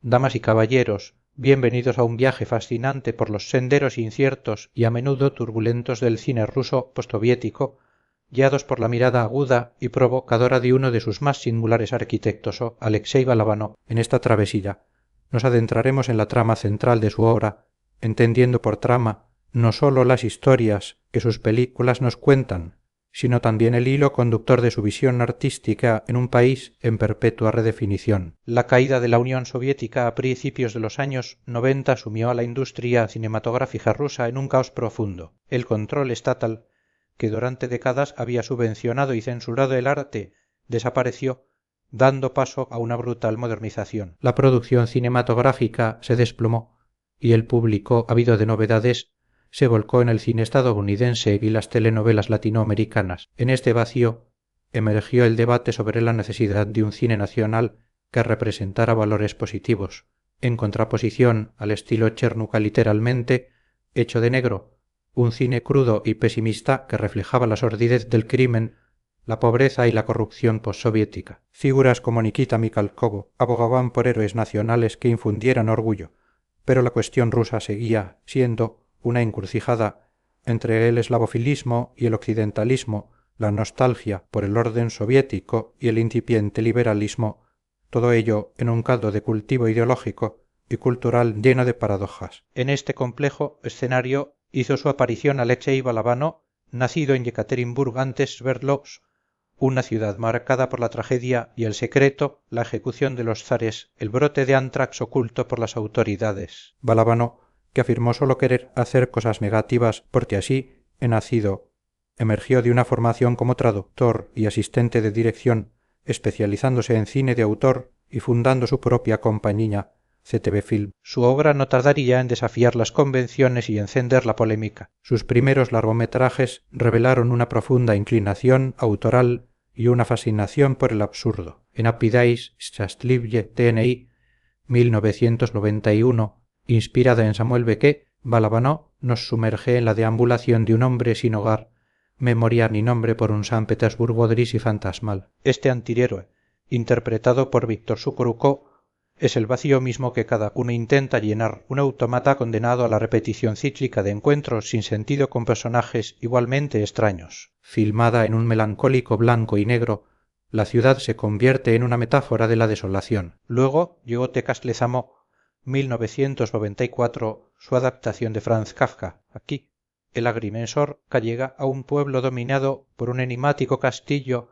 damas y caballeros, bienvenidos a un viaje fascinante por los senderos inciertos y a menudo turbulentos del cine ruso postsoviético, guiados por la mirada aguda y provocadora de uno de sus más singulares arquitectos, Alexei Balabanov. En esta travesía nos adentraremos en la trama central de su obra, entendiendo por trama no sólo las historias que sus películas nos cuentan, sino también el hilo conductor de su visión artística en un país en perpetua redefinición. La caída de la Unión Soviética a principios de los años 90 sumió a la industria cinematográfica rusa en un caos profundo. El control estatal, que durante décadas había subvencionado y censurado el arte, desapareció, dando paso a una brutal modernización. La producción cinematográfica se desplomó y el público, ávido de novedades, se volcó en el cine estadounidense y las telenovelas latinoamericanas. En este vacío emergió el debate sobre la necesidad de un cine nacional que representara valores positivos, en contraposición al estilo Chernuka literalmente, hecho de negro, un cine crudo y pesimista que reflejaba la sordidez del crimen, la pobreza y la corrupción postsoviética. Figuras como Nikita Mikhalkov abogaban por héroes nacionales que infundieran orgullo, pero la cuestión rusa seguía siendo una encrucijada entre el eslavofilismo y el occidentalismo, la nostalgia por el orden soviético y el incipiente liberalismo, todo ello en un caldo de cultivo ideológico y cultural lleno de paradojas. En este complejo escenario hizo su aparición Alexei Balabanov, nacido en Yekaterinburg antes Sverdlovsk, una ciudad marcada por la tragedia y el secreto, la ejecución de los zares, el brote de antrax oculto por las autoridades. Balabanov, que afirmó solo querer hacer cosas negativas porque así he nacido, emergió de una formación como traductor y asistente de dirección, especializándose en cine de autor y fundando su propia compañía, CTV Film. Su obra no tardaría en desafiar las convenciones y encender la polémica. Sus primeros largometrajes revelaron una profunda inclinación autoral y una fascinación por el absurdo. En Happy Days, Счастливье TNI, 1991, inspirada en Samuel Beckett, Balabanov nos sumerge en la deambulación de un hombre sin hogar, memoria ni nombre por un San Petersburgo gris y fantasmal. Este antihéroe, interpretado por Víctor Sukhorukov, es el vacío mismo que cada uno intenta llenar, un autómata condenado a la repetición cíclica de encuentros sin sentido con personajes igualmente extraños. Filmada en un melancólico blanco y negro, la ciudad se convierte en una metáfora de la desolación. Luego llegó Tecas Lezamó, 1994, su adaptación de Franz Kafka. Aquí, el agrimensor llega a un pueblo dominado por un enigmático castillo,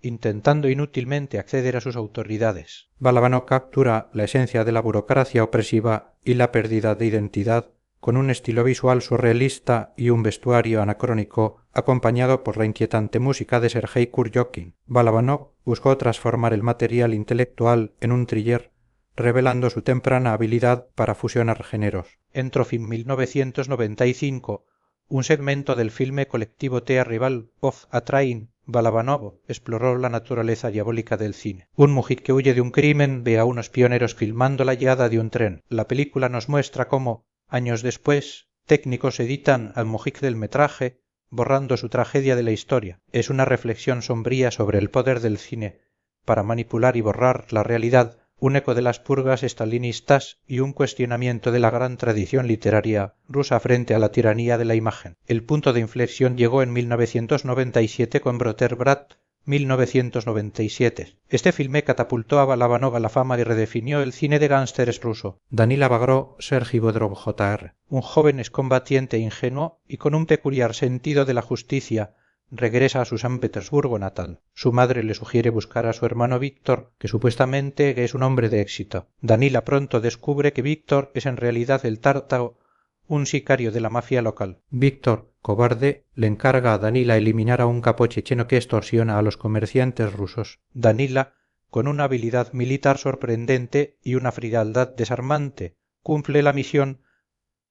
intentando inútilmente acceder a sus autoridades. Balabanov captura la esencia de la burocracia opresiva y la pérdida de identidad, con un estilo visual surrealista y un vestuario anacrónico, acompañado por la inquietante música de Sergei Kuryokin. Balabanov buscó transformar el material intelectual en un thriller, revelando su temprana habilidad para fusionar géneros. En Trofim 1995, un segmento del filme colectivo Rival of a Train, Balabanov exploró la naturaleza diabólica del cine. Un mujik que huye de un crimen ve a unos pioneros filmando la llegada de un tren. La película nos muestra cómo, años después, técnicos editan al mujik del metraje, borrando su tragedia de la historia. Es una reflexión sombría sobre el poder del cine para manipular y borrar la realidad, un eco de las purgas estalinistas y un cuestionamiento de la gran tradición literaria rusa frente a la tiranía de la imagen. El punto de inflexión llegó en 1997 con Broterbrat, 1997. Este filme catapultó a Balabanov a la fama y redefinió el cine de gángsters ruso. Danila Bagro, Sergei Bodrov Jr., un joven excombatiente ingenuo y con un peculiar sentido de la justicia, regresa a su San Petersburgo natal. Su madre le sugiere buscar a su hermano Víctor, que supuestamente es un hombre de éxito. Danila pronto descubre que Víctor es en realidad el Tártaro, un sicario de la mafia local. Víctor, cobarde, le encarga a Danila eliminar a un capo checheno que extorsiona a los comerciantes rusos. Danila, con una habilidad militar sorprendente y una frialdad desarmante, cumple la misión,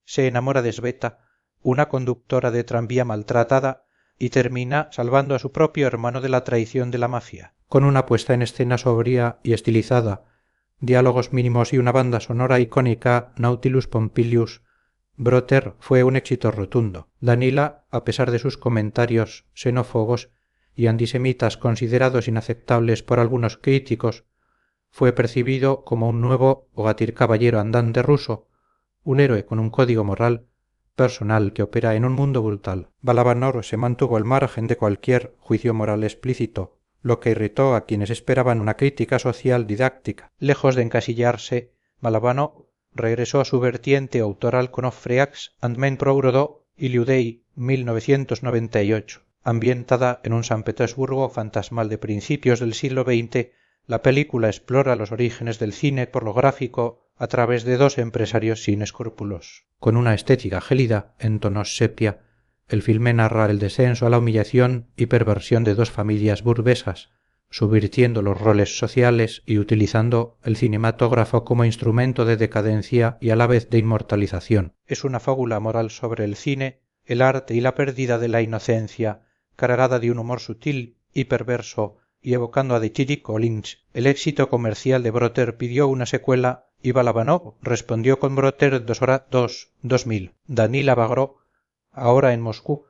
se enamora de Sveta, una conductora de tranvía maltratada, y termina salvando a su propio hermano de la traición de la mafia. Con una puesta en escena sobria y estilizada, diálogos mínimos y una banda sonora icónica, Nautilus Pompilius, Broter fue un éxito rotundo. Danila, a pesar de sus comentarios xenófobos y antisemitas considerados inaceptables por algunos críticos, fue percibido como un nuevo o gatir caballero andante ruso, un héroe con un código moral personal que opera en un mundo brutal. Balabanor se mantuvo al margen de cualquier juicio moral explícito, lo que irritó a quienes esperaban una crítica social didáctica. Lejos de encasillarse, Balabanov regresó a su vertiente autoral con Offreax and Men Progrodo y Liudei 1998. Ambientada en un San Petersburgo fantasmal de principios del siglo XX, la película explora los orígenes del cine pornográfico a través de dos empresarios sin escrúpulos. Con una estética gélida en tonos sepia, el filme narra el descenso a la humillación y perversión de dos familias burguesas, subvirtiendo los roles sociales y utilizando el cinematógrafo como instrumento de decadencia y a la vez de inmortalización. Es una fábula moral sobre el cine, el arte y la pérdida de la inocencia, cargada de un humor sutil y perverso, y evocando a The Chitty Collins. El éxito comercial de Brother pidió una secuela y Balabanov respondió con Brother 2000. Danila Bagro, ahora en Moscú,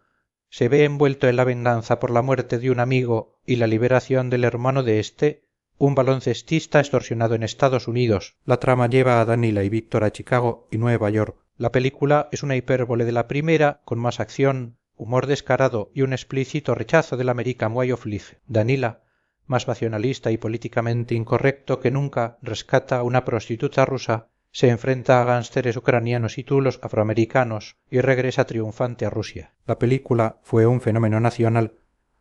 se ve envuelto en la venganza por la muerte de un amigo y la liberación del hermano de este, un baloncestista extorsionado en Estados Unidos. La trama lleva a Danila y Víctor a Chicago y Nueva York. La película es una hipérbole de la primera, con más acción, humor descarado y un explícito rechazo del American Way of Life. Danila, más nacionalista y políticamente incorrecto que nunca, rescata a una prostituta rusa, se enfrenta a gánsteres ucranianos y tulos afroamericanos y regresa triunfante a Rusia. La película fue un fenómeno nacional,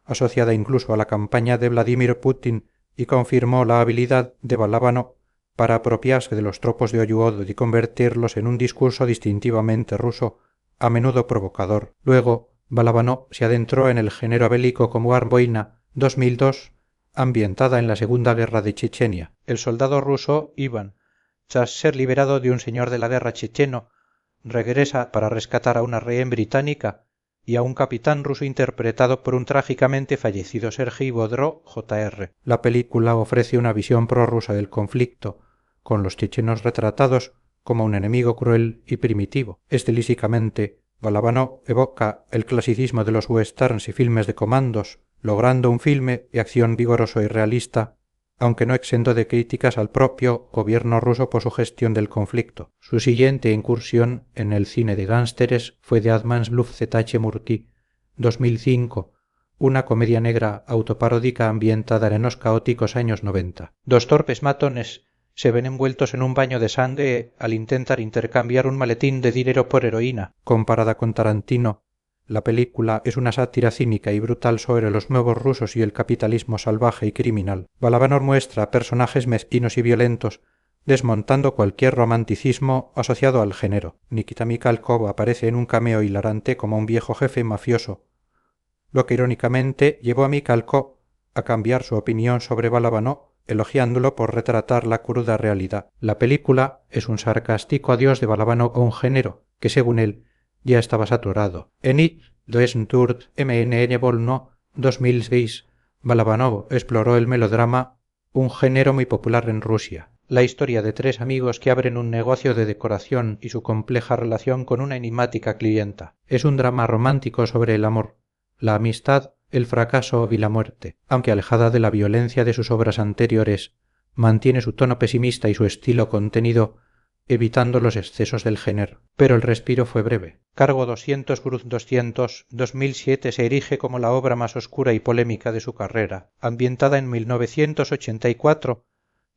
asociada incluso a la campaña de Vladimir Putin, y confirmó la habilidad de Balabanov para apropiarse de los tropos de Oyuod y convertirlos en un discurso distintivamente ruso, a menudo provocador. Luego, Balabanov se adentró en el género bélico como Arboina 2002, ambientada en la Segunda Guerra de Chechenia. El soldado ruso Ivan, tras ser liberado de un señor de la guerra checheno, regresa para rescatar a una rehén británica y a un capitán ruso interpretado por un trágicamente fallecido Sergei Bodró Jr. La película ofrece una visión prorrusa del conflicto, con los chechenos retratados como un enemigo cruel y primitivo. Estilísticamente, Balabanov evoca el clasicismo de los westerns y filmes de comandos, logrando un filme de acción vigoroso y realista, aunque no exento de críticas al propio gobierno ruso por su gestión del conflicto. Su siguiente incursión en el cine de gánsteres fue de Admans Lufzetache Murti, 2005, una comedia negra autoparódica ambientada en los caóticos años 90. Dos torpes matones se ven envueltos en un baño de sangre al intentar intercambiar un maletín de dinero por heroína. Comparada con Tarantino, la película es una sátira cínica y brutal sobre los nuevos rusos y el capitalismo salvaje y criminal. Balabanov muestra personajes mezquinos y violentos, desmontando cualquier romanticismo asociado al género. Nikita Mikhalkov aparece en un cameo hilarante como un viejo jefe mafioso, lo que irónicamente llevó a Mikhalkov a cambiar su opinión sobre Balabanov, elogiándolo por retratar la cruda realidad. La película es un sarcástico adiós de Balabanov a un género que, según él, ya estaba saturado. En It, Doesn't MN Volno 2006, Balabanov exploró el melodrama, un género muy popular en Rusia. La historia de tres amigos que abren un negocio de decoración y su compleja relación con una enigmática clienta. Es un drama romántico sobre el amor, la amistad, el fracaso y la muerte. Aunque alejada de la violencia de sus obras anteriores, mantiene su tono pesimista y su estilo contenido, evitando los excesos del género. Pero el respiro fue breve. Cargo 200 Cruz 200, 2007 se erige como la obra más oscura y polémica de su carrera. Ambientada en 1984,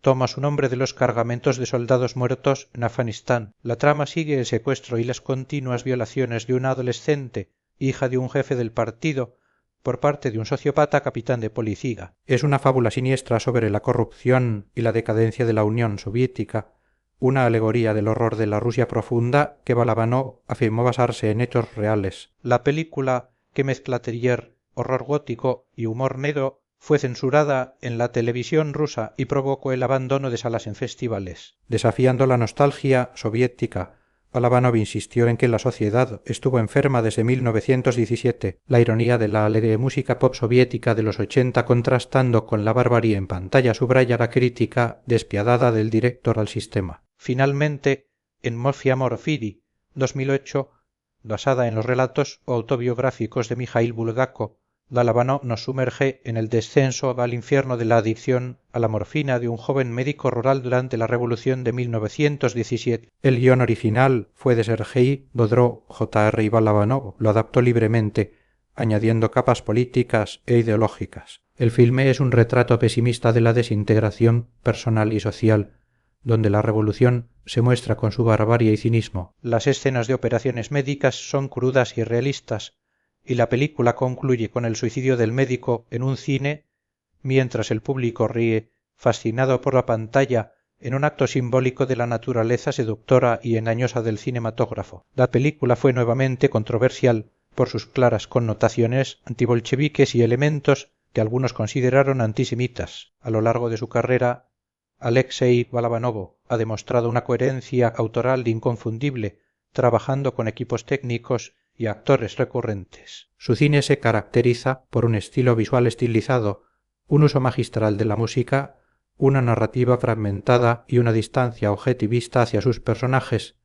toma su nombre de los cargamentos de soldados muertos en Afganistán. La trama sigue el secuestro y las continuas violaciones de una adolescente, hija de un jefe del partido, por parte de un sociópata capitán de policía. Es una fábula siniestra sobre la corrupción y la decadencia de la Unión Soviética, una alegoría del horror de la Rusia profunda que Balabanov afirmó basarse en hechos reales. La película, que mezcla thriller, horror gótico y humor negro, fue censurada en la televisión rusa y provocó el abandono de salas en festivales. Desafiando la nostalgia soviética, Balabanov insistió en que la sociedad estuvo enferma desde 1917, la ironía de la alegre música pop soviética de los 80 contrastando con la barbarie en pantalla subraya la crítica despiadada del director al sistema. Finalmente, en Mafia Morfiri, 2008, basada en los relatos autobiográficos de Mikhail Bulgakov, Balabanov nos sumerge en el descenso al infierno de la adicción a la morfina de un joven médico rural durante la Revolución de 1917. El guión original fue de Sergei Bodró. J.R. y Balabanov lo adaptó libremente, añadiendo capas políticas e ideológicas. El filme es un retrato pesimista de la desintegración personal y social, donde la revolución se muestra con su barbarie y cinismo. Las escenas de operaciones médicas son crudas y realistas, y la película concluye con el suicidio del médico en un cine, mientras el público ríe, fascinado por la pantalla, en un acto simbólico de la naturaleza seductora y engañosa del cinematógrafo. La película fue nuevamente controversial por sus claras connotaciones antibolcheviques y elementos que algunos consideraron antisemitas. A lo largo de su carrera, Alexei Balabanov ha demostrado una coherencia autoral inconfundible, trabajando con equipos técnicos y actores recurrentes. Su cine se caracteriza por un estilo visual estilizado, un uso magistral de la música, una narrativa fragmentada y una distancia objetivista hacia sus personajes,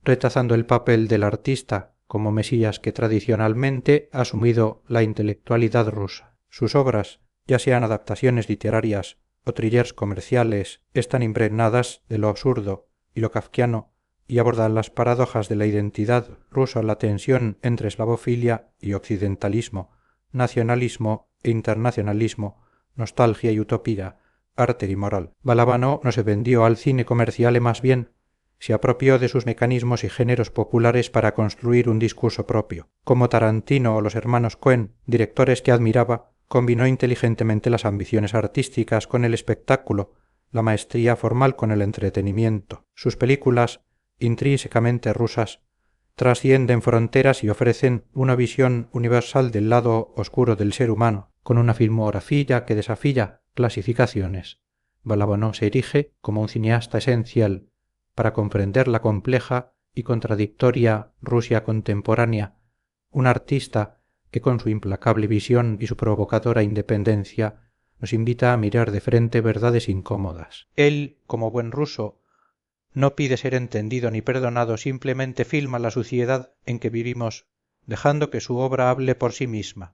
retazando el papel del artista como mesías que tradicionalmente ha asumido la intelectualidad rusa. Sus obras, ya sean adaptaciones literarias o thrillers comerciales, están impregnadas de lo absurdo y lo kafkiano y abordan las paradojas de la identidad rusa, la tensión entre eslavofilia y occidentalismo, nacionalismo e internacionalismo, nostalgia y utopía, arte y moral. Balabanov no se vendió al cine comercial, más bien se apropió de sus mecanismos y géneros populares para construir un discurso propio. Como Tarantino o los hermanos Cohen, directores que admiraba, combinó inteligentemente las ambiciones artísticas con el espectáculo, la maestría formal con el entretenimiento. Sus películas, intrínsecamente rusas, trascienden fronteras y ofrecen una visión universal del lado oscuro del ser humano, con una filmografía que desafía clasificaciones. Balabanov se erige como un cineasta esencial para comprender la compleja y contradictoria Rusia contemporánea, un artista que con su implacable visión y su provocadora independencia nos invita a mirar de frente verdades incómodas. Él, como buen ruso, no pide ser entendido ni perdonado, simplemente filma la suciedad en que vivimos, dejando que su obra hable por sí misma.